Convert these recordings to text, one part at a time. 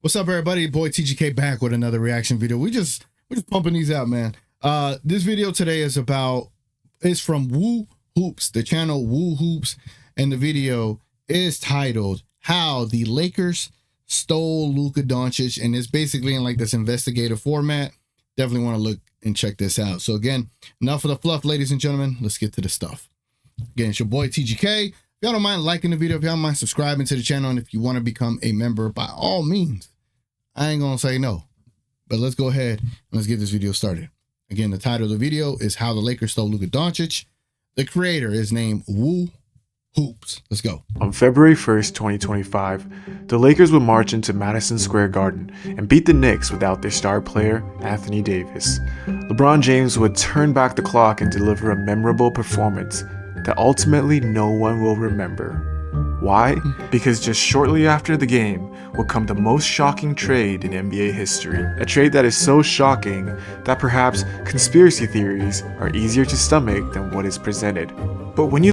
What's up, everybody? Boy TGK back with another reaction video. We're just pumping these out, man. This video today is from Woo Hoops, the channel Woo Hoops, and the video is titled "How the Lakers Stole Luka Dončić," and it's basically in like this investigative format. Definitely want to look and check this out. So again, enough of the fluff, ladies and gentlemen. Let's get to the stuff. Again, it's your boy TGK. If y'all don't mind liking the video, if y'all don't mind subscribing to the channel, and if you want to become a member, by all means, I ain't gonna say no. But let's go ahead and let's get this video started. Again, the title of the video is "How the Lakers Stole Luka Dončić." The creator is named Woo Hoops. Let's go. On February 1st, 2025, the Lakers would march into Madison Square Garden and beat the Knicks without their star player, Anthony Davis. LeBron James would turn back the clock and deliver a memorable performance that ultimately no one will remember. Why? Because just shortly after the game would come the most shocking trade in NBA history. A trade that is so shocking that perhaps conspiracy theories are easier to stomach than what is presented. But when you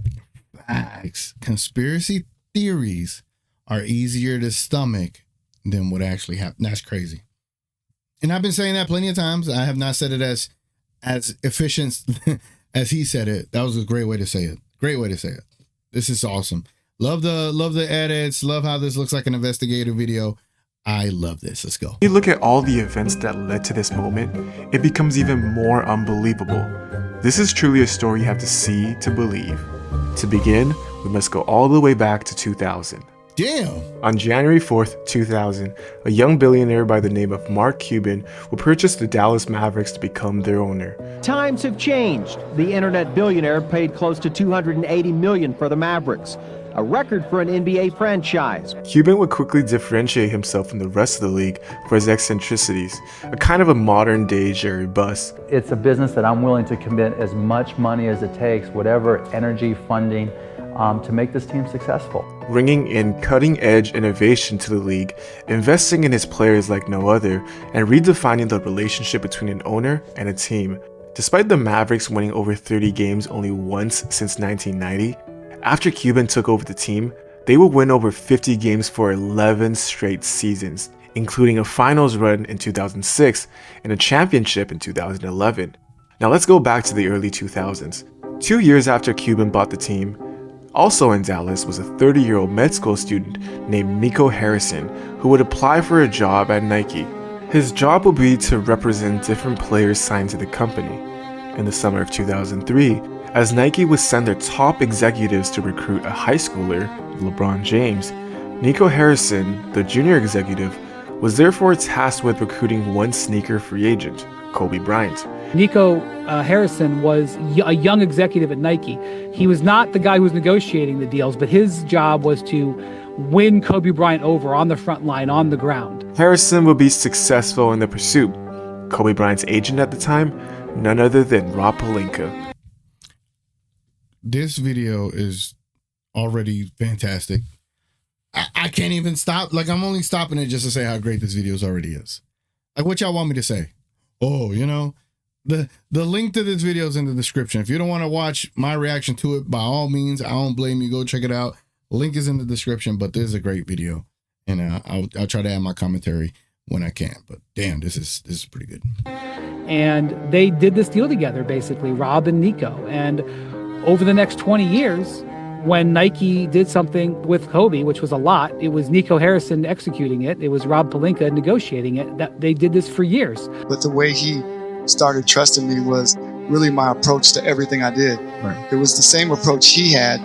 conspiracy theories are easier to stomach than what actually happened. That's crazy. And I've been saying that plenty of times. I have not said it as efficient as he said it. That was a great way to say it. Great way to say it. This is awesome. Love the edits. Love how this looks like an investigative video. I love this. Let's go. When you look at all the events that led to this moment, it becomes even more unbelievable. This is truly a story you have to see to believe. To begin, we must go all the way back to 2000. Damn. On January 4th, 2000, a young billionaire by the name of Mark Cuban will purchase the Dallas Mavericks to become their owner. Times have changed. The internet billionaire paid close to $280 million for the Mavericks, a record for an NBA franchise. Cuban would quickly differentiate himself from the rest of the league for his eccentricities, a kind of a modern-day Jerry Buss. It's a business that I'm willing to commit as much money as it takes, whatever energy, funding, to make this team successful. Bringing in cutting-edge innovation to the league, investing in his players like no other, and redefining the relationship between an owner and a team. Despite the Mavericks winning over 30 games only once since 1990, after Cuban took over the team, they would win over 50 games for 11 straight seasons, including a finals run in 2006 and a championship in 2011. Now let's go back to the early 2000s. 2 years after Cuban bought the team, also in Dallas was a 30-year-old med school student named Nico Harrison who would apply for a job at Nike. His job would be to represent different players signed to the company. In the summer of 2003, as Nike would send their top executives to recruit a high schooler, LeBron James, Nico Harrison, the junior executive, was therefore tasked with recruiting one sneaker free agent, Kobe Bryant. Nico Harrison was a young executive at Nike. He was not the guy who was negotiating the deals, but his job was to win Kobe Bryant over on the front line, on the ground. Harrison would be successful in the pursuit. Kobe Bryant's agent at the time, none other than Rob Pelinka. This video is already fantastic. I can't even stop. Like, I'm only stopping it just to say how great this video already is. Like, what y'all want me to say? Oh, you know, the link to this video is in the description. If you don't want to watch my reaction to it, by all means, I don't blame you. Go check it out. Link is in the description, but this is a great video. And I'll try to add my commentary when I can. But damn, this is pretty good. And they did this deal together, basically, Rob and Nico. And over the next 20 years, when Nike did something with Kobe, which was a lot, it was Nico Harrison executing it. It was Rob Pelinka negotiating it. That they did this for years. But the way he started trusting me was really my approach to everything I did. Right. It was the same approach he had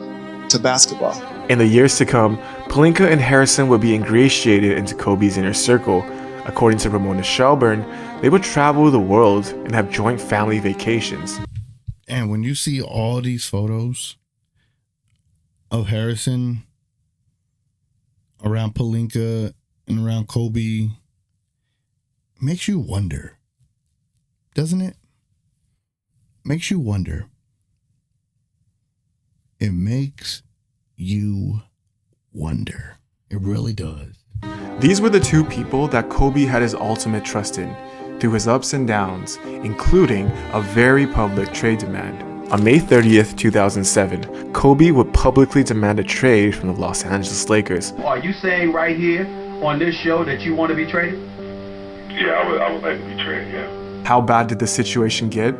to basketball. In the years to come, Pelinka and Harrison would be ingratiated into Kobe's inner circle. According to Ramona Shelburne, they would travel the world and have joint family vacations. And when you see all these photos of Harrison around Pelinka and around Kobe, it makes you wonder, doesn't it? Makes you wonder. It makes you wonder. It really does. These were the two people that Kobe had his ultimate trust in through his ups and downs, including a very public trade demand. On May 30th, 2007, Kobe would publicly demand a trade from the Los Angeles Lakers. Are you saying right here on this show that you want to be traded? Yeah, I would like to be traded, yeah. How bad did the situation get?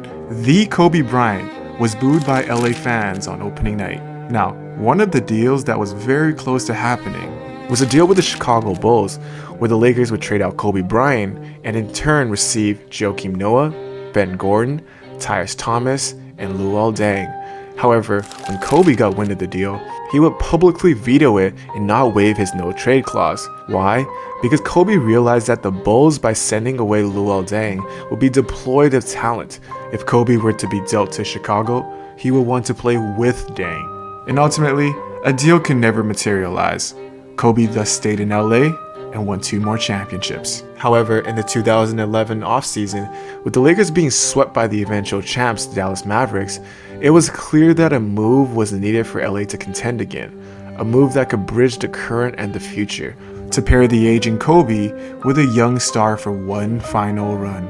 The Kobe Bryant was booed by LA fans on opening night. Now, one of the deals that was very close to happening was a deal with the Chicago Bulls, where the Lakers would trade out Kobe Bryant and in turn receive Joakim Noah, Ben Gordon, Tyus Thomas, and Luol Deng. However, when Kobe got wind of the deal, he would publicly veto it and not waive his no-trade clause. Why? Because Kobe realized that the Bulls, by sending away Luol Deng, would be deployed of talent. If Kobe were to be dealt to Chicago, he would want to play with Deng. And ultimately, a deal could never materialize. Kobe thus stayed in LA and won 2 more championships. However, in the 2011 offseason, with the Lakers being swept by the eventual champs, the Dallas Mavericks, it was clear that a move was needed for LA to contend again, a move that could bridge the current and the future, to pair the aging Kobe with a young star for one final run.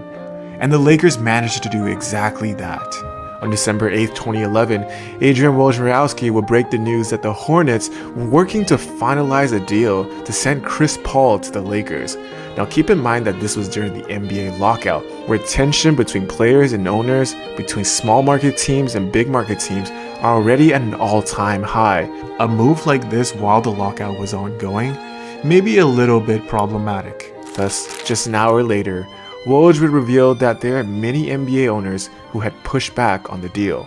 And the Lakers managed to do exactly that. On December 8, 2011, Adrian Wojnarowski would break the news that the Hornets were working to finalize a deal to send Chris Paul to the Lakers. Now keep in mind that this was during the NBA lockout, where tension between players and owners, between small market teams and big market teams are already at an all-time high. A move like this while the lockout was ongoing may be a little bit problematic. Thus, just an hour later, Woj would reveal that there are many NBA owners who had pushed back on the deal.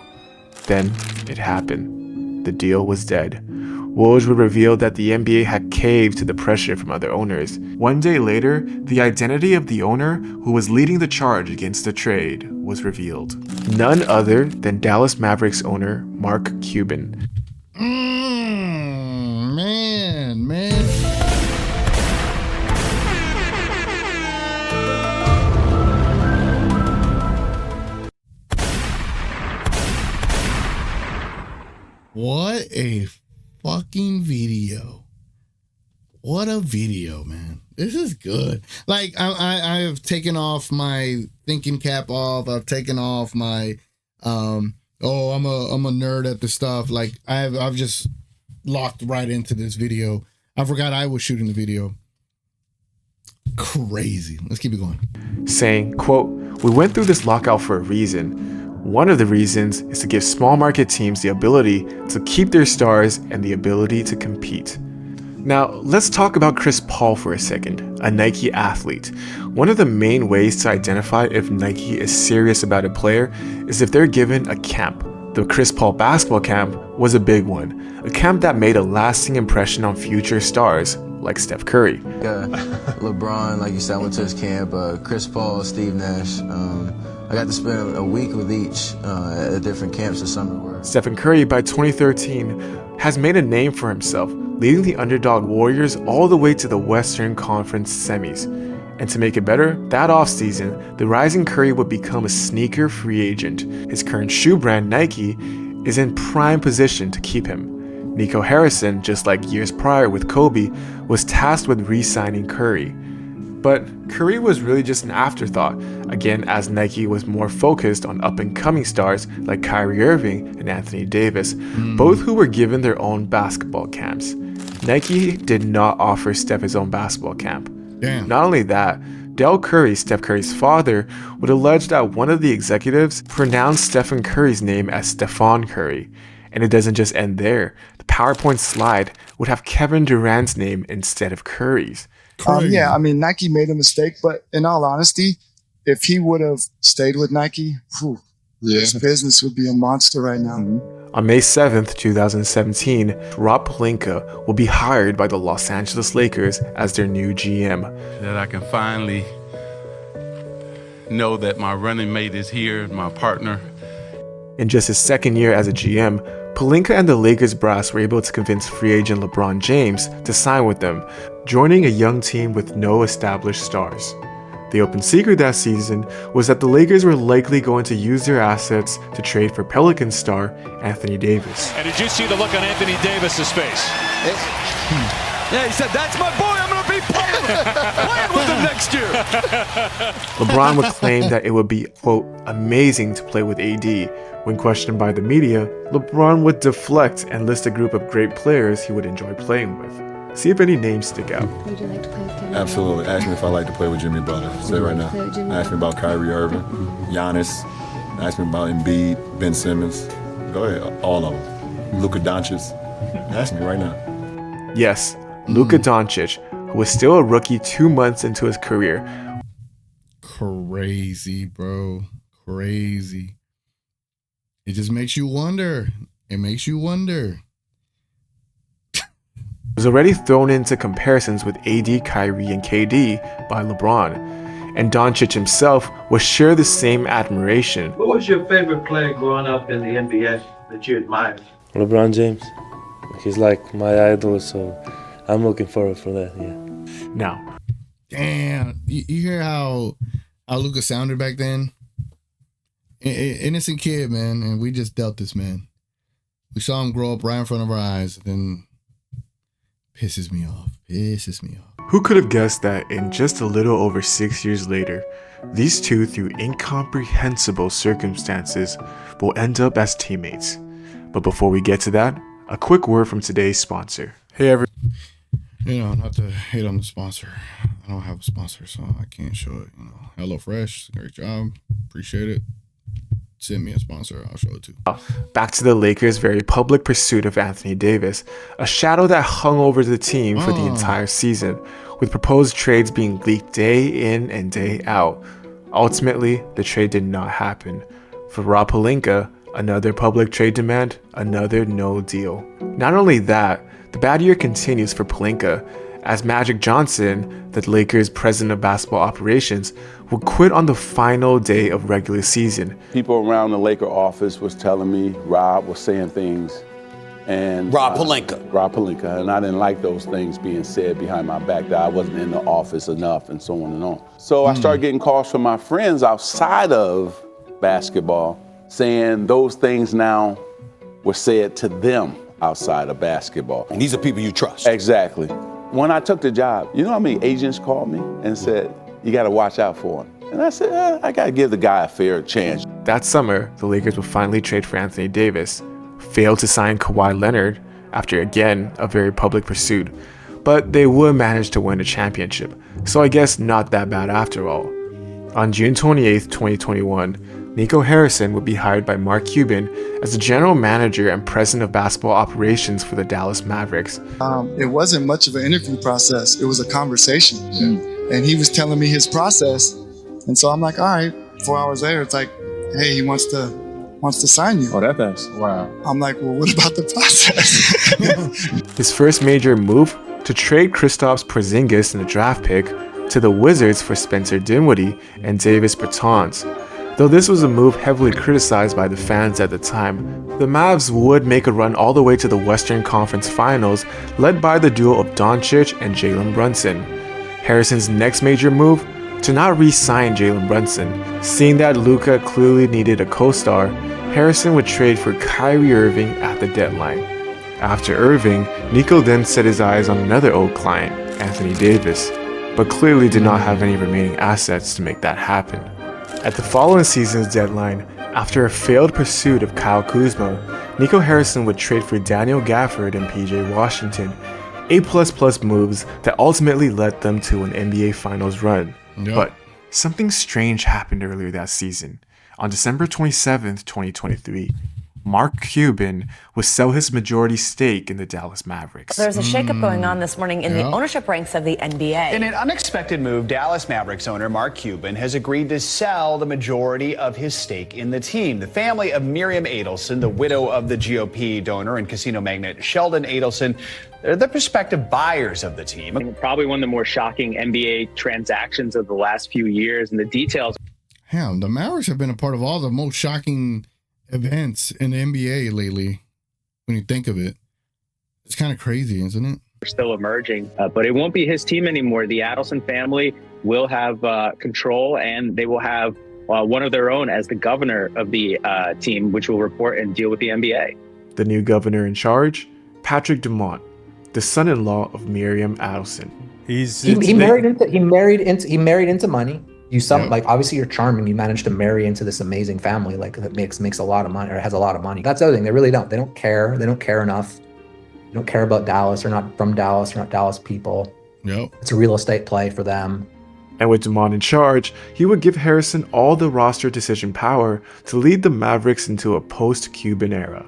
Then it happened. The deal was dead. Woj would reveal that the NBA had caved to the pressure from other owners. One day later, the identity of the owner who was leading the charge against the trade was revealed. None other than Dallas Mavericks owner Mark Cuban. Man. What a fucking video. What a video, man. This is good. Like, I have taken off my thinking cap off. I've taken off my I'm a nerd at the stuff. Like, I've just locked right into this video. I forgot I was shooting the video. Crazy. Let's keep it going. Saying, quote, "We went through this lockout for a reason. One of the reasons is to give small market teams the ability to keep their stars and the ability to compete." Now, let's talk about Chris Paul for a second, a Nike athlete. One of the main ways to identify if Nike is serious about a player is if they're given a camp. The Chris Paul basketball camp was a big one, a camp that made a lasting impression on future stars like Steph Curry. LeBron, like you said, I went to his camp. Chris Paul, Steve Nash. I got to spend a week with each at different camps this summer. Stephen Curry, by 2013, has made a name for himself, leading the underdog Warriors all the way to the Western Conference semis. And to make it better, that offseason, the rising Curry would become a sneaker free agent. His current shoe brand, Nike, is in prime position to keep him. Nico Harrison, just like years prior with Kobe, was tasked with re-signing Curry. But Curry was really just an afterthought, again as Nike was more focused on up-and-coming stars like Kyrie Irving and Anthony Davis, both who were given their own basketball camps. Nike did not offer Steph his own basketball camp. Damn. Not only that, Del Curry, Steph Curry's father, would allege that one of the executives pronounced Stephen Curry's name as Stephon Curry. And it doesn't just end there. The PowerPoint slide would have Kevin Durant's name instead of Curry's. Yeah, I mean, Nike made a mistake, but in all honesty, if he would have stayed with Nike, his business would be a monster right now. On May 7th, 2017, Rob Pelinka will be hired by the Los Angeles Lakers as their new GM. That I can finally know that my running mate is here, my partner. In just his second year as a GM, Pelinka and the Lakers brass were able to convince free agent LeBron James to sign with them, joining a young team with no established stars. The open secret that season was that the Lakers were likely going to use their assets to trade for Pelicans star Anthony Davis. And did you see the look on Anthony Davis's face? Yeah, he said, "That's my boy, I'm going to be playing with him next year." LeBron would claim that it would be, quote, amazing to play with AD. When questioned by the media, LeBron would deflect and list a group of great players he would enjoy playing with. See if any names stick out. Would you like to play with Kevin? Absolutely. Ask me if I like to play with Jimmy Butler. Say it right now. Ask me about Kyrie Irving, Giannis. Ask me about Embiid, Ben Simmons. Go ahead, all of them. Luka Dončić. Ask me right now. Yes, Luka Dončić, who was still a rookie 2 months into his career. Crazy, bro. Crazy. It just makes you wonder. It makes you wonder. Was already thrown into comparisons with AD, Kyrie, and KD by LeBron. And Dončić himself will share the same admiration. What was your favorite player growing up in the NBA that you admired? LeBron James. He's like my idol, so I'm looking forward for that, yeah. Now. Damn. You hear how Luka sounded back then? Innocent kid, man, and we just dealt this man. We saw him grow up right in front of our eyes, and then pisses me off. Who could have guessed that in just a little over 6 years later, these two, through incomprehensible circumstances, will end up as teammates? But before we get to that, a quick word from today's sponsor. Hey everyone. You know, not to hate on the sponsor. I don't have a sponsor, so I can't show it. You know, HelloFresh, great job. Appreciate it. Send me a sponsor, I'll show it too. Back to the Lakers' very public pursuit of Anthony Davis, a shadow that hung over the team for the entire season, with proposed trades being leaked day in and day out. Ultimately, the trade did not happen. For Rob Pelinka, another public trade demand, another no deal. Not only that, the bad year continues for Pelinka, as Magic Johnson, the Lakers' president of basketball operations, will quit on the final day of regular season. People around the Laker office was telling me Rob was saying things, and Rob Pelinka, and I didn't like those things being said behind my back, that I wasn't in the office enough, and so on and on. So I started getting calls from my friends outside of basketball saying those things now were said to them outside of basketball. And these are people you trust. Exactly. When I took the job, you know how many agents called me and said, you got to watch out for him? And I said, I got to give the guy a fair chance. That summer, the Lakers would finally trade for Anthony Davis, failed to sign Kawhi Leonard after, again, a very public pursuit, but they would manage to win a championship, so I guess not that bad after all. On June 28, 2021, Nico Harrison would be hired by Mark Cuban as the general manager and president of basketball operations for the Dallas Mavericks. It wasn't much of an interview process. It was a conversation. And he was telling me his process. And so I'm like, all right, 4 hours later, it's like, hey, he wants to sign you. Oh, that fast. Wow. I'm like, well, what about the process? His first major move, to trade Kristaps Porzingis in the draft pick to the Wizards for Spencer Dinwiddie and Davis Bertans. Though this was a move heavily criticized by the fans at the time, the Mavs would make a run all the way to the Western Conference Finals, led by the duo of Dončić and Jalen Brunson. Harrison's next major move? To not re-sign Jalen Brunson. Seeing that Luka clearly needed a co-star, Harrison would trade for Kyrie Irving at the deadline. After Irving, Nico then set his eyes on another old client, Anthony Davis, but clearly did not have any remaining assets to make that happen. At the following season's deadline, after a failed pursuit of Kyle Kuzma, Nico Harrison would trade for Daniel Gafford and PJ Washington, A++ moves that ultimately led them to an NBA Finals run. Yep. But something strange happened earlier that season. On December 27th, 2023, Mark Cuban would sell his majority stake in the Dallas Mavericks. There's a shakeup going on this morning in the ownership ranks of the NBA. In an unexpected move, Dallas Mavericks owner Mark Cuban has agreed to sell the majority of his stake in the team. The family of Miriam Adelson, the widow of the GOP donor and casino magnate Sheldon Adelson, they're the prospective buyers of the team. Probably one of the more shocking NBA transactions of the last few years, and the details. Damn, the Mavericks have been a part of all the most shocking events in the NBA lately, when you think of it. It's kind of crazy, isn't it? Are still emerging, but it won't be his team anymore. The Adelson family will have control, and they will have one of their own as the governor of the team, which will report and deal with the NBA. The new governor in charge, Patrick Dumont, the son-in-law of Miriam Adelson. He married into money. You like obviously you're charming. You managed to marry into this amazing family, like that makes a lot of money or has a lot of money. That's the other thing. They really don't. They don't care. They don't care enough They don't care about Dallas. They're not from Dallas. They're not Dallas people. Nope. It's a real estate play for them. And with DeMond in charge, he would give Harrison all the roster decision power to lead the Mavericks into a post-Cuban era.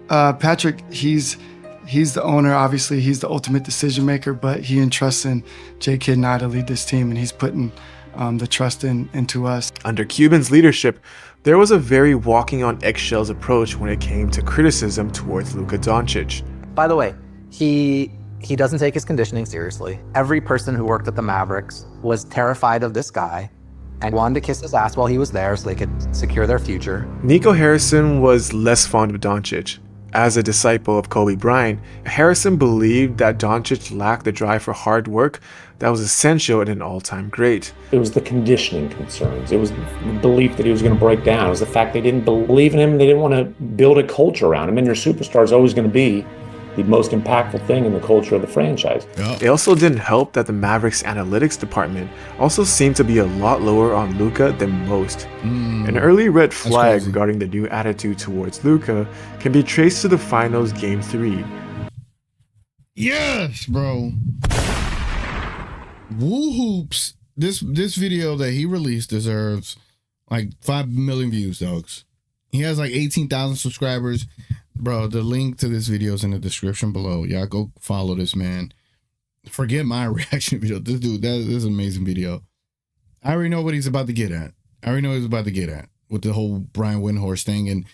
Patrick, he's the owner. Obviously, he's the ultimate decision maker, but he entrusts in J-Kid and I to lead this team, and he's putting the trust into us. Under Cuban's leadership, there was a very walking on eggshells approach when it came to criticism towards Luka Dončić. By the way, he doesn't take his conditioning seriously. Every person who worked at the Mavericks was terrified of this guy and wanted to kiss his ass while he was there so they could secure their future. Nico Harrison was less fond of Dončić. As a disciple of Kobe Bryant, Harrison believed that Dončić lacked the drive for hard work that was essential in an all-time great. It was the conditioning concerns. It was the belief that he was going to break down. It was the fact they didn't believe in him. They didn't want to build a culture around him. And your superstar is always going to be the most impactful thing in the culture of the franchise. It also didn't help that the Mavericks analytics department also seemed to be a lot lower on Luka than most. An early red flag regarding the new attitude towards Luka can be traced to the finals Game 3. Yes, bro. Woo Hoops, this video that he released deserves like 5 million views, dogs. He has like 18,000 subscribers. Bro, the link to this video is in the description below. Y'all go follow this man. Forget my reaction video. This dude, this is an amazing video. I already know what he's about to get at. With the whole Brian Windhorst thing. And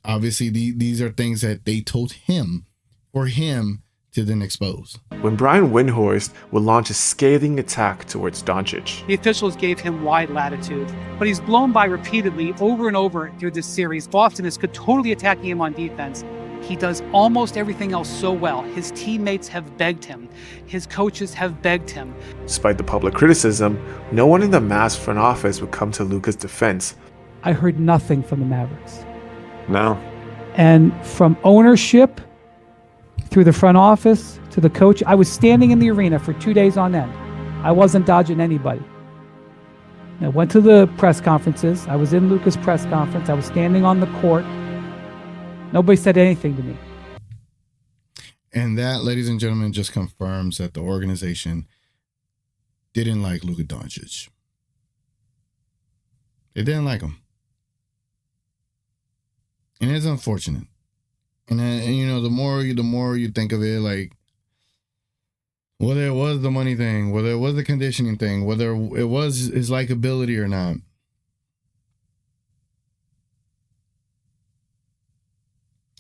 obviously these are things that they told him for him to then expose. When Brian Windhorst would launch a scathing attack towards Dončić. The officials gave him wide latitude, but he's blown by repeatedly over and over through this series. Boston is totally attacking him on defense. He does almost everything else so well. His teammates have begged him. His coaches have begged him. Despite the public criticism, no one in the Mavs front office would come to Luka's defense. I heard nothing from the Mavericks. No. And from ownership through the front office to the coach, I was standing in the arena for 2 days on end. I wasn't dodging anybody. I went to the press conferences. I was in Luka's press conference. I was standing on the court. Nobody said anything to me. And that, ladies and gentlemen, just confirms that the organization didn't like Luka Dončić. They didn't like him. And it's unfortunate. And you know, the more you think of it, like, whether it was the money thing, whether it was the conditioning thing, whether it was his likability or not,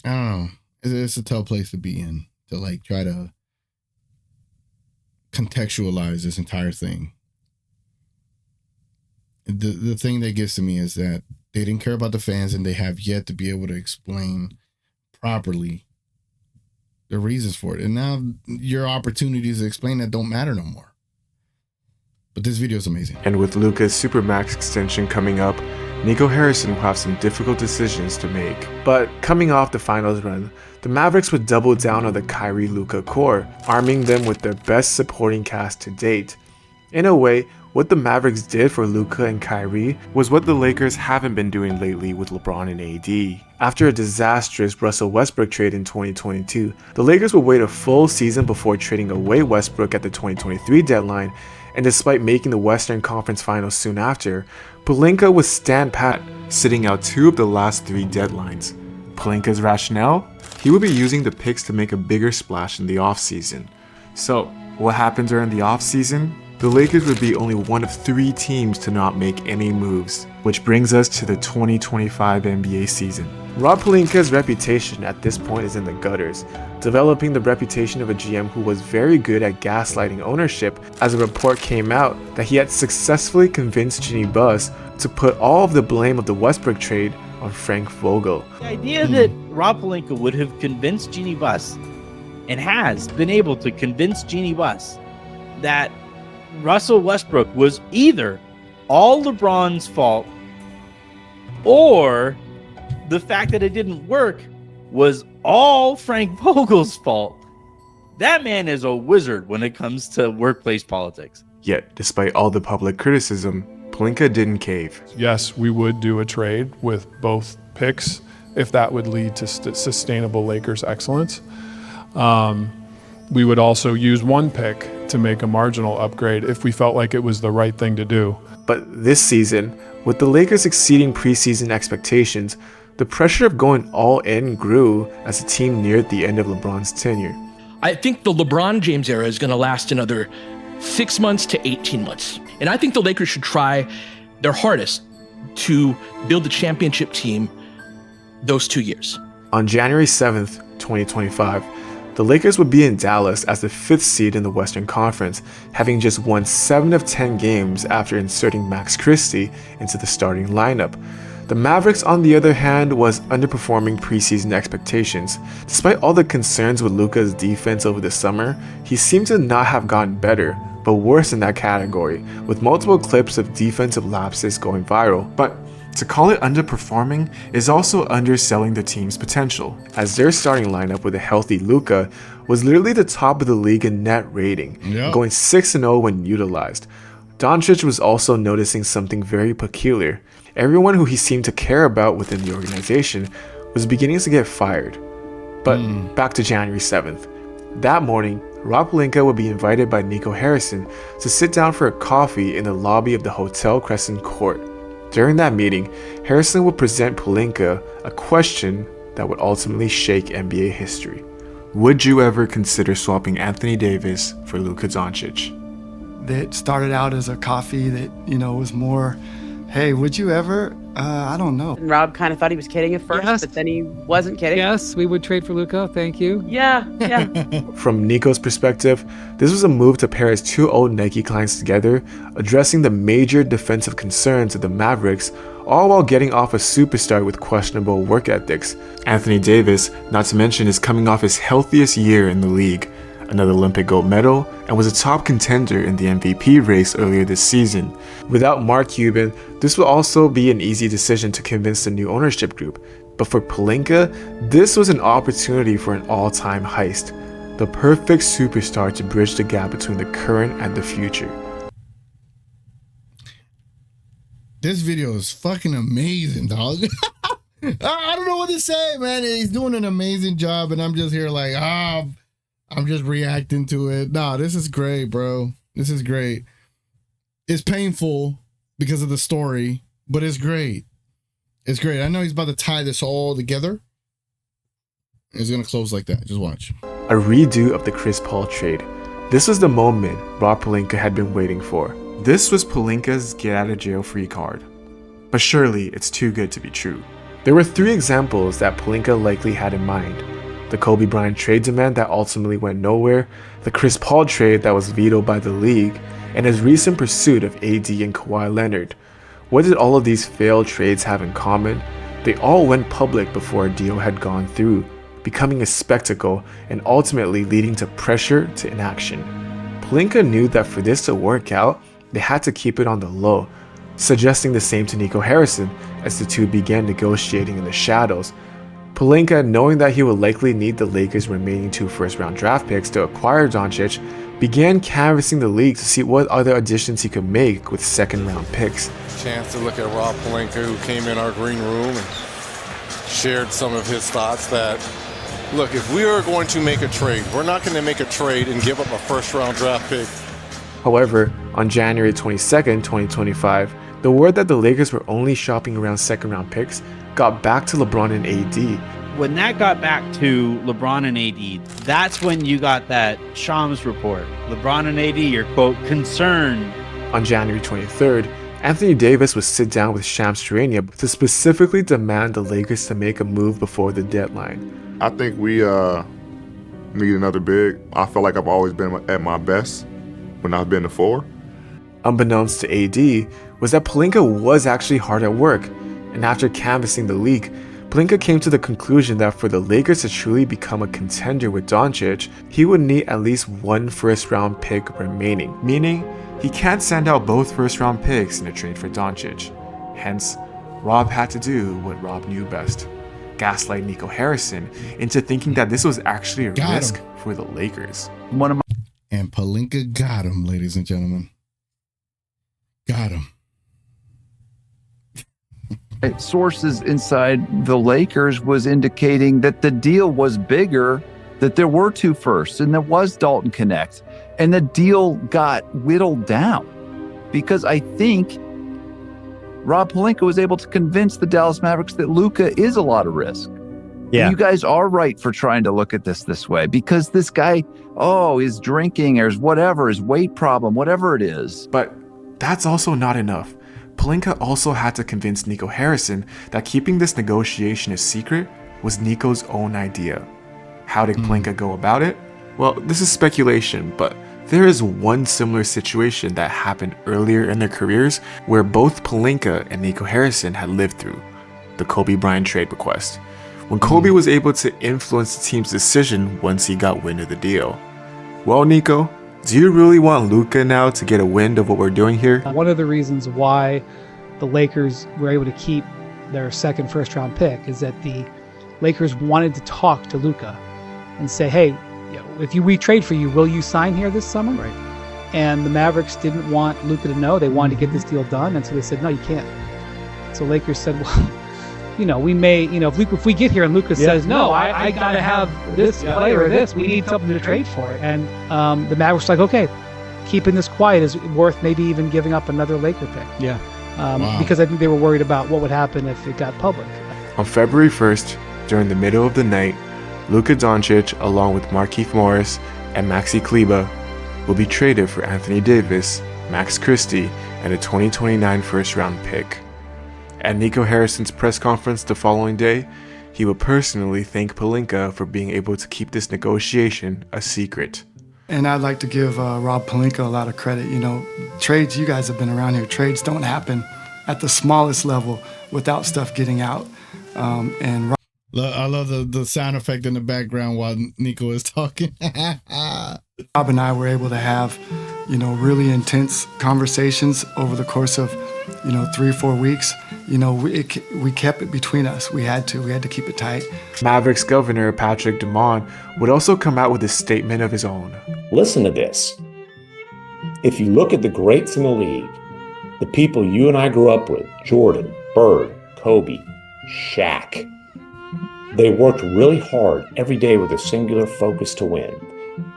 I don't know. It's a tough place to be in, to like try to contextualize this entire thing. The thing that gets to me is that they didn't care about the fans, and they have yet to be able to explain properly the reasons for it. And now your opportunities to explain that don't matter no more. But this video is amazing. And with Luka's Supermax extension coming up, Nico Harrison will have some difficult decisions to make. But coming off the finals run, the Mavericks would double down on the Kyrie-Luka core, arming them with their best supporting cast to date. In a way, what the Mavericks did for Luka and Kyrie was what the Lakers haven't been doing lately with LeBron and AD. After a disastrous Russell Westbrook trade in 2022, the Lakers would wait a full season before trading away Westbrook at the 2023 deadline, and despite making the Western Conference Finals soon after, Pelinka would stand pat, sitting out 2 of the last 3 deadlines. Pelinka's rationale? He would be using the picks to make a bigger splash in the offseason. So, what happened during the offseason? The Lakers would be only one of 3 teams to not make any moves, which brings us to the 2025 NBA season. Rob Pelinka's reputation at this point is in the gutters, developing the reputation of a GM who was very good at gaslighting ownership, as a report came out that he had successfully convinced Ginny Buss to put all of the blame of the Westbrook trade on Frank Vogel. The idea that Rob Pelinka would have convinced Ginny Buss, and has been able to convince Ginny Buss, that Russell Westbrook was either all LeBron's fault, or the fact that it didn't work was all Frank Vogel's fault. That man is a wizard when it comes to workplace politics. Yet, despite all the public criticism, Pelinka didn't cave. Yes, we would do a trade with both picks if that would lead to sustainable Lakers excellence. We would also use one pick to make a marginal upgrade if we felt like it was the right thing to do. But this season, with the Lakers exceeding preseason expectations, the pressure of going all in grew as the team neared the end of LeBron's tenure. I think the LeBron James era is going to last another 6 months to 18 months. And I think the Lakers should try their hardest to build the championship team those 2 years. On January 7th, 2025, the Lakers would be in Dallas as the 5th seed in the Western Conference, having just won 7 of 10 games after inserting Max Christie into the starting lineup. The Mavericks, on the other hand, was underperforming preseason expectations. Despite all the concerns with Luka's defense over the summer, he seemed to not have gotten better, but worse in that category, with multiple clips of defensive lapses going viral. But to call it underperforming is also underselling the team's potential, as their starting lineup with a healthy Luka was literally the top of the league in net rating, going 6-0 when utilized. Dončić was also noticing something very peculiar. Everyone who he seemed to care about within the organization was beginning to get fired. But back to January 7th. That morning, Rob Pelinka would be invited by Nico Harrison to sit down for a coffee in the lobby of the Hotel Crescent Court. During that meeting, Harrison would present Pelinka a question that would ultimately shake NBA history. Would you ever consider swapping Anthony Davis for Luka Dončić? That started out as a coffee that, was more, hey, would you ever? I don't know. And Rob kind of thought he was kidding at first, but then he wasn't kidding. Yes, we would trade for Luka. Thank you. Yeah. From Nico's perspective, this was a move to pair his two old Nike clients together, addressing the major defensive concerns of the Mavericks, all while getting off a superstar with questionable work ethics. Anthony Davis, not to mention, is coming off his healthiest year in the league, another Olympic gold medal, and was a top contender in the MVP race earlier this season. Without Mark Cuban, this would also be an easy decision to convince the new ownership group. But for Pelinka, this was an opportunity for an all-time heist, the perfect superstar to bridge the gap between the current and the future. This video is fucking amazing, dog. I don't know what to say, man. He's doing an amazing job, and I'm just here like, I'm just reacting to it. Nah, this is great, bro. This is great. It's painful because of the story, but it's great. It's great. I know he's about to tie this all together. It's going to close like that. Just watch. A redo of the Chris Paul trade. This was the moment Rob Pelinka had been waiting for. This was Pelinka's get-out-of-jail-free card. But surely it's too good to be true. There were 3 examples that Pelinka likely had in mind. The Kobe Bryant trade demand that ultimately went nowhere, the Chris Paul trade that was vetoed by the league, and his recent pursuit of AD and Kawhi Leonard. What did all of these failed trades have in common? They all went public before a deal had gone through, becoming a spectacle and ultimately leading to pressure to inaction. Pelinka knew that for this to work out, they had to keep it on the low, suggesting the same to Nico Harrison as the two began negotiating in the shadows. Pelinka, knowing that he would likely need the Lakers' remaining 2 first-round draft picks to acquire Dončić, began canvassing the league to see what other additions he could make with second-round picks. Chance to look at Rob Pelinka, who came in our green room and shared some of his thoughts that, look, if we are going to make a trade, we're not going to make a trade and give up a first-round draft pick. However, on January 22nd, 2025, the word that the Lakers were only shopping around second-round picks got back to LeBron and AD. When that got back to LeBron and AD, that's when you got that Shams report. LeBron and AD are, quote, concerned. On January 23rd, Anthony Davis would sit down with Shams Charania to specifically demand the Lakers to make a move before the deadline. I think we need another big. I feel like I've always been at my best when I've been the 4. Unbeknownst to AD was that Pelinka was actually hard at work, and after canvassing the league, Pelinka came to the conclusion that for the Lakers to truly become a contender with Dončić, he would need at least 1 first-round pick remaining, meaning he can't send out both first-round picks in a trade for Dončić. Hence, Rob had to do what Rob knew best, gaslight Nico Harrison into thinking that this was actually a risk for the Lakers. And Pelinka got him, ladies and gentlemen. Got him. Sources inside the Lakers was indicating that the deal was bigger that there were 2 firsts and there was Dalton Connect, and the deal got whittled down because I think Rob Pelinka was able to convince the Dallas Mavericks that Luka is a lot of risk. Yeah. And you guys are right for trying to look at this way, because this guy, is drinking or is whatever, his weight problem, whatever it is. But that's also not enough. Pelinka also had to convince Nico Harrison that keeping this negotiation a secret was Nico's own idea. How did Pelinka go about it? Well, this is speculation, but there is one similar situation that happened earlier in their careers where both Pelinka and Nico Harrison had lived through: the Kobe Bryant trade request, when Kobe was able to influence the team's decision once he got wind of the deal. Well, Nico, do you really want Luka now to get a wind of what we're doing here? One of the reasons why the Lakers were able to keep their second first-round pick is that the Lakers wanted to talk to Luka and say, hey, if we trade for you, will you sign here this summer? Right. And the Mavericks didn't want Luka to know. They wanted to get this deal done, and so they said, no, you can't. So Lakers said, well, we may, if we get here and Luka says, no, I got to have this player or this, we need something to trade for it. And the Mavericks were like, okay, keeping this quiet is worth maybe even giving up another Laker pick. Yeah. Because I think they were worried about what would happen if it got public. On February 1st, during the middle of the night, Luka Dončić, along with Markieff Morris and Maxi Kleber, will be traded for Anthony Davis, Max Christie, and a 2029 first-round pick. At Nico Harrison's press conference the following day, he will personally thank Pelinka for being able to keep this negotiation a secret. And I'd like to give Rob Pelinka a lot of credit. Trades, you guys have been around here, trades don't happen at the smallest level without stuff getting out. And I love the sound effect in the background while Nico is talking. Rob and I were able to have, really intense conversations over the course of, 3 or 4 weeks. We kept it between us. We had to keep it tight. Mavericks governor Patrick Dumont would also come out with a statement of his own. Listen to this. If you look at the greats in the league, the people you and I grew up with, Jordan, Bird, Kobe, Shaq, they worked really hard every day with a singular focus to win.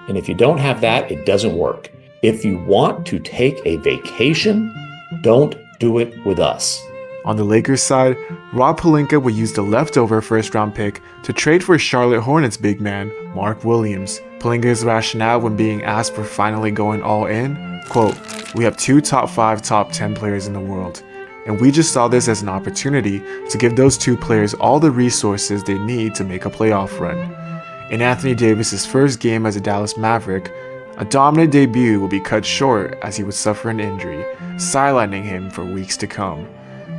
And if you don't have that, it doesn't work. If you want to take a vacation, don't do it with us. On the Lakers side, Rob Pelinka will use the leftover first-round pick to trade for Charlotte Hornets big man, Mark Williams. Pelinka's rationale when being asked for finally going all in, quote, "We have 2 top 5, top 10 players in the world, and we just saw this as an opportunity to give those 2 players all the resources they need to make a playoff run." In Anthony Davis's first game as a Dallas Maverick, a dominant debut will be cut short as he would suffer an injury, sidelining him for weeks to come.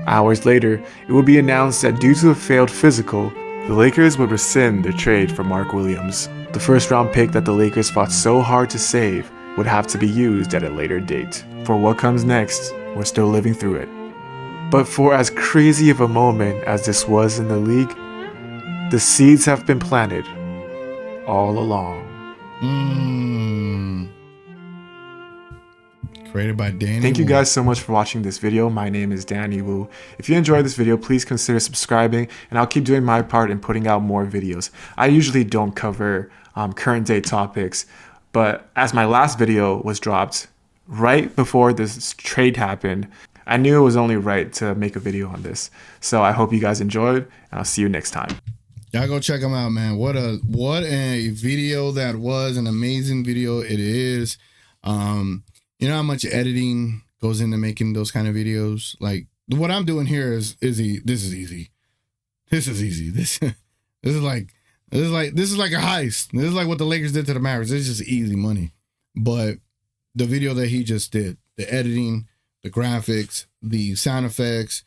Hours later, it would be announced that due to a failed physical, the Lakers would rescind their trade for Mark Williams. The first-round pick that the Lakers fought so hard to save would have to be used at a later date. For what comes next, we're still living through it. But for as crazy of a moment as this was in the league, the seeds have been planted all along. Created by Danny Thank you Wu. guys so much for watching this video. My name is Danny Wu. If you enjoyed this video, please consider subscribing, and I'll keep doing my part in putting out more videos. I usually don't cover current day topics, but as my last video was dropped right before this trade happened, I knew it was only right to make a video on this. So I hope you guys enjoyed, and I'll see you next time. Y'all go check them out, man. What a video that was. An amazing video it is. You know how much editing goes into making those kind of videos? Like what I'm doing here is easy. This is easy. This is like a heist. This is like what the Lakers did to the Mavericks. It's just easy money. But the video that he just did, the editing, the graphics, the sound effects,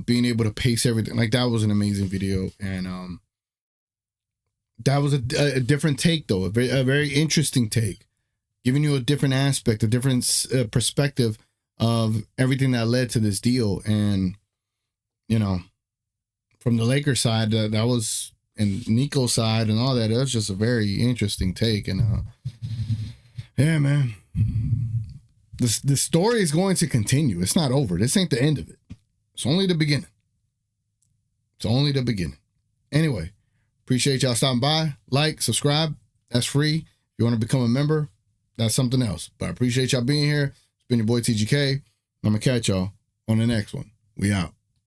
being able to pace everything, like that was an amazing video. And that was a different take, though, a very interesting take, giving you a different aspect, a different perspective of everything that led to this deal. And, from the Lakers side, that was, and Nico's side and all that, it was just a very interesting take. And yeah, man, the story is going to continue. It's not over. This ain't the end of it. It's only the beginning. Anyway, Appreciate y'all stopping by. Like, subscribe. That's free. If you want to become a member, that's something else. But I appreciate y'all being here. It's been your boy TGK. I'm going to catch y'all on the next one. We out.